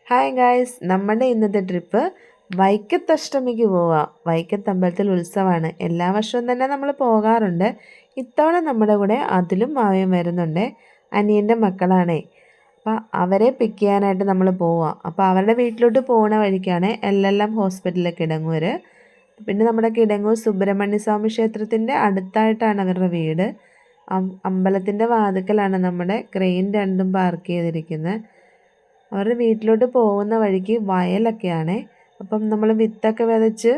Hi guys, നമ്മുടെ ഇന്നത്തെ trip വൈക്കത്തഷ്ടമിക്ക് പോവാം. വൈക്കത്ത് അമ്പലത്തിൽ ഉത്സവമാണ്. എല്ലാ വർഷവും തന്നെ നമ്മൾ പോകാറുണ്ട്. ഇത്തവണ നമ്മുടെ കൂടെ അതിലും മാവയും വരുന്നുണ്ട്. അനിയൻ്റെ മക്കളാണേ. അപ്പോൾ അവരെ പിക്ക് ചെയ്യാനായിട്ട് നമ്മൾ പോവാം. അപ്പോൾ അവരുടെ വീട്ടിലോട്ട് പോകുന്ന വഴിക്കാണ് LLM ഹോസ്പിറ്റലിലെ കിടങ്ങൂർ. പിന്നെ നമ്മുടെ കിടങ്ങൂർ സുബ്രഹ്മണ്യ സ്വാമി ക്ഷേത്രത്തിൻ്റെ അടുത്തായിട്ടാണ് അവരുടെ വീട്. അമ്പലത്തിൻ്റെ വാതിക്കലാണ് നമ്മുടെ ക്രെയിൻ രണ്ടും പാർക്ക് ചെയ്തിരിക്കുന്നത്. അവരുടെ വീട്ടിലോട്ട് പോകുന്ന വഴിക്ക് വയലൊക്കെയാണ്. അപ്പം നമ്മൾ വിത്തൊക്കെ വിതച്ച്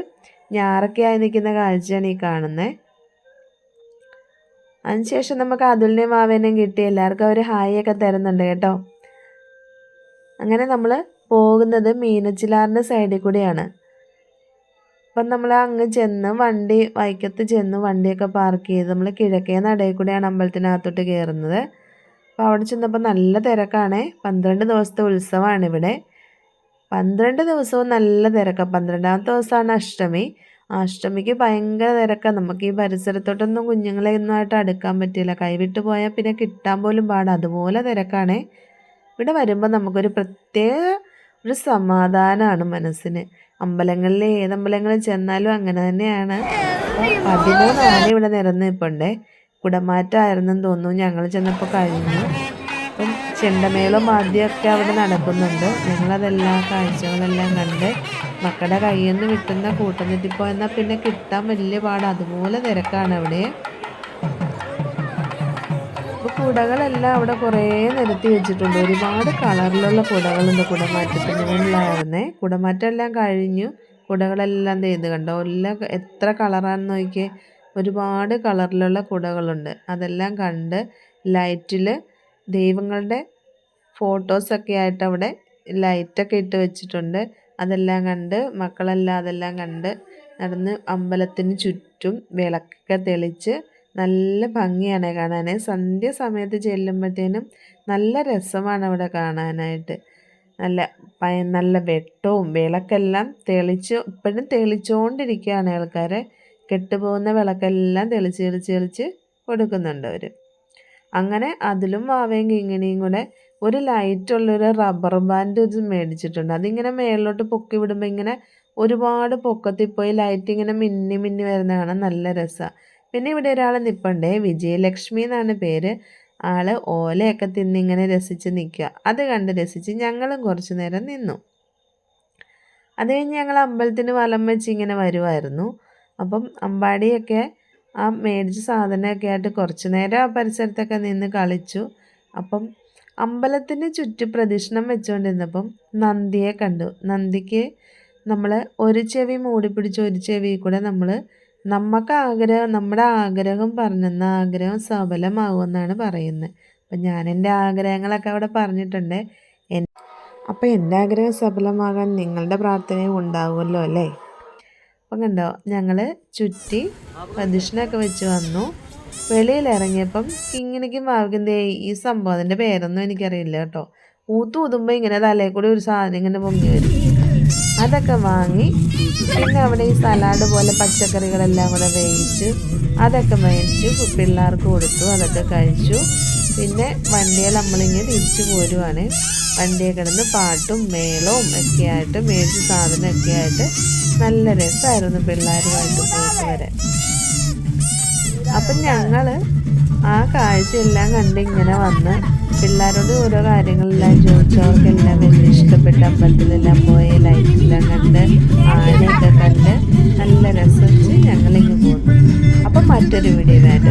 ഞാറൊക്കെ ആയി നിൽക്കുന്ന കാഴ്ചയാണ് ഈ കാണുന്നത്. അതിനുശേഷം നമുക്ക് അതുലിനെയും മാവേനെയും കിട്ടി. എല്ലാവർക്കും അവർ ഹായൊക്കെ തരുന്നുണ്ട് കേട്ടോ. അങ്ങനെ നമ്മൾ പോകുന്നത് മീനച്ചിലാറിൻ്റെ സൈഡിൽ കൂടിയാണ്. അപ്പം നമ്മൾ അങ്ങ് ചെന്ന് വൈക്കത്ത് ചെന്ന് വണ്ടിയൊക്കെ പാർക്ക് ചെയ്ത് നമ്മൾ കിഴക്കേ നടയിൽ കൂടെയാണ് അമ്പലത്തിനകത്തോട്ട് കയറുന്നത്. അപ്പോൾ അവിടെ ചെന്നപ്പോൾ നല്ല തിരക്കാണ്. 12 ദിവസത്തെ ഉത്സവമാണ് ഇവിടെ. 12 ദിവസവും നല്ല തിരക്കാണ്. 12ാമത്തെ ദിവസമാണ് അഷ്ടമി. അഷ്ടമിക്ക് ഭയങ്കര തിരക്കാണ്. നമുക്ക് ഈ പരിസരത്തോട്ടൊന്നും കുഞ്ഞുങ്ങളെ ഒന്നുമായിട്ട് അടുക്കാൻ പറ്റില്ല. കൈവിട്ട് പോയാൽ പിന്നെ കിട്ടാൻ പോലും പാടാണ്. അതുപോലെ തിരക്കാണ്. ഇവിടെ വരുമ്പോൾ നമുക്കൊരു പ്രത്യേക ഒരു സമാധാനമാണ് മനസ്സിന്. അമ്പലങ്ങളിൽ ഏതമ്പലങ്ങളിൽ ചെന്നാലും അങ്ങനെ തന്നെയാണ്. 13 ആന ഇവിടെ നിരന്ന് നിൽപ്പുണ്ട്. കുടമാറ്റമായിരുന്നെന്ന് തോന്നുന്നു. ഞങ്ങൾ ചെന്നപ്പോൾ കഴിഞ്ഞു. അപ്പം ചെണ്ടമേളം ആദ്യമൊക്കെ അവിടെ നടക്കുന്നുണ്ട്. ഞങ്ങളതെല്ലാം കാഴ്ചകളെല്ലാം കണ്ട് മക്കളുടെ കയ്യിൽ നിന്ന് വിട്ടുന്ന കൂട്ടം തെറ്റിപ്പോയെന്നാൽ പിന്നെ കിട്ടാൻ വലിയ പാട്. അതുപോലെ തിരക്കാണ് അവിടെ. അപ്പോൾ കുടകളെല്ലാം അവിടെ കുറേ നിരത്തി വെച്ചിട്ടുണ്ട്. ഒരുപാട് കളറിലുള്ള കുടകളുണ്ട്. കുടമാറ്റത്തിന് മുന്നിലായിരുന്നേ. കുടമാറ്റമെല്ലാം കഴിഞ്ഞു. കുടകളെല്ലാം ചെയ്ത് കണ്ടോ. എല്ലാം എത്ര കളറാണെന്ന് നോക്കിയേ. ഒരുപാട് കളറിലുള്ള കുടകളുണ്ട്. അതെല്ലാം കണ്ട് ലൈറ്റിൽ ദൈവങ്ങളുടെ ഫോട്ടോസൊക്കെ ആയിട്ട് അവിടെ ലൈറ്റൊക്കെ ഇട്ട് വെച്ചിട്ടുണ്ട്. അതെല്ലാം കണ്ട് മക്കളെല്ലാം അതെല്ലാം കണ്ട് നടന്ന് അമ്പലത്തിന് ചുറ്റും വിളക്കൊക്കെ തെളിച്ച് നല്ല ഭംഗിയാണ് കാണാൻ. സന്ധ്യ സമയത്ത് ചെല്ലുമ്പോഴത്തേനും നല്ല രസമാണ് അവിടെ കാണാനായിട്ട്. നല്ല വെട്ടവും വിളക്കെല്ലാം ഇപ്പോഴും തെളിച്ചുകൊണ്ടിരിക്കുകയാണ് ആൾക്കാർ. കെട്ടുപോകുന്ന വിളക്കെല്ലാം തെളിച്ച് കൊടുക്കുന്നുണ്ട് അവർ. അങ്ങനെ അതിലും വാവയും കിങ്ങിണിയും കൂടെ ഒരു ലൈറ്റുള്ളൊരു റബ്ബർ ബാൻഡ് മേടിച്ചിട്ടുണ്ട്. അതിങ്ങനെ മേളിലോട്ട് പൊക്കി വിടുമ്പോൾ ഇങ്ങനെ ഒരുപാട് പൊക്കത്തിൽ പോയി ലൈറ്റ് ഇങ്ങനെ മിന്നി മിന്നി വരുന്ന കാണാൻ നല്ല രസമാണ്. പിന്നെ ഇവിടെ ഒരാൾ നിൽപ്പുണ്ടേ. വിജയലക്ഷ്മി എന്നാണ് പേര്. ആൾ ഓലയൊക്കെ തിന്നിങ്ങനെ രസിച്ച് നിൽക്കുക. അത് കണ്ട് രസിച്ച് ഞങ്ങളും കുറച്ച് നേരം നിന്നു. അത് കഴിഞ്ഞ് ഞങ്ങൾ അമ്പലത്തിന് വലം വെച്ച് ഇങ്ങനെ വരുമായിരുന്നു. അപ്പം അമ്പാടിയൊക്കെ ആ മേടിച്ച സാധനമൊക്കെ ആയിട്ട് കുറച്ച് നേരം ആ പരിസരത്തൊക്കെ നിന്ന് കളിച്ചു. അപ്പം അമ്പലത്തിന് ചുറ്റും പ്രദക്ഷിണം വെച്ചുകൊണ്ടിരുന്നപ്പം നന്ദിയെ കണ്ടു. നന്ദിക്ക് നമ്മൾ ഒരു ചെവി മൂടി പിടിച്ച് ഒരു ചെവി കൂടെ നമ്മുടെ ആഗ്രഹം പറഞ്ഞെന്ന ആഗ്രഹം സഫലമാകുമെന്നാണ് പറയുന്നത്. അപ്പം ഞാൻ എൻ്റെ ആഗ്രഹങ്ങളൊക്കെ അവിടെ പറഞ്ഞിട്ടുണ്ട്. അപ്പോൾ എൻ്റെ ആഗ്രഹം സഫലമാകാൻ നിങ്ങളുടെ പ്രാർത്ഥനയും ഉണ്ടാകുമല്ലോ അല്ലേ. അപ്പം കണ്ടോ, ഞങ്ങൾ ചുറ്റി പ്രദക്ഷിണമൊക്കെ വെച്ച് വന്നു. വെളിയിലിറങ്ങിയപ്പം കിങ്ങിണിക്കും മാവിക്കും ഈ സംഭവം, അതിൻ്റെ പേരൊന്നും എനിക്കറിയില്ല കേട്ടോ. ഊതുമ്പോൾ ഇങ്ങനെ തലയിൽ കൂടി ഒരു സാധനം ഇങ്ങനെ പൊങ്ങി വരും. അതൊക്കെ വാങ്ങി പിന്നെ അവിടെ ഈ സലാഡ് പോലെ പച്ചക്കറികളെല്ലാം കൂടെ വേവിച്ച് അതൊക്കെ മേടിച്ച് പിള്ളേർക്ക് കൊടുത്തു. അതൊക്കെ കഴിച്ചു. പിന്നെ വണ്ടിയിൽ നമ്മളിങ്ങനെ തിരിച്ചു പോരുവാണ്. വണ്ടിയെ കിടന്ന് പാട്ടും മേളവും ഒക്കെ ആയിട്ട് മേടിച്ച സാധനമൊക്കെ ആയിട്ട് നല്ല രസമായിരുന്നു പിള്ളേരുമായിട്ട് പോയിട്ട് വരാൻ. അപ്പം ഞങ്ങൾ ആ കാഴ്ചയെല്ലാം കണ്ട് ഇങ്ങനെ വന്ന് പിള്ളേരോട് ഓരോ കാര്യങ്ങളെല്ലാം ചോദിച്ചു. അവർക്കെല്ലാം വലിയ ഇഷ്ടപ്പെട്ട അമ്പലത്തിലെല്ലാം പോയി ലൈറ്റെല്ലാം കണ്ട് ആനയൊക്കെ കണ്ട് നല്ല രസിച്ച് ഞങ്ങളിങ്ങ് പോന്നു. അപ്പം മറ്റൊരു വീഡിയോ ആയിട്ട്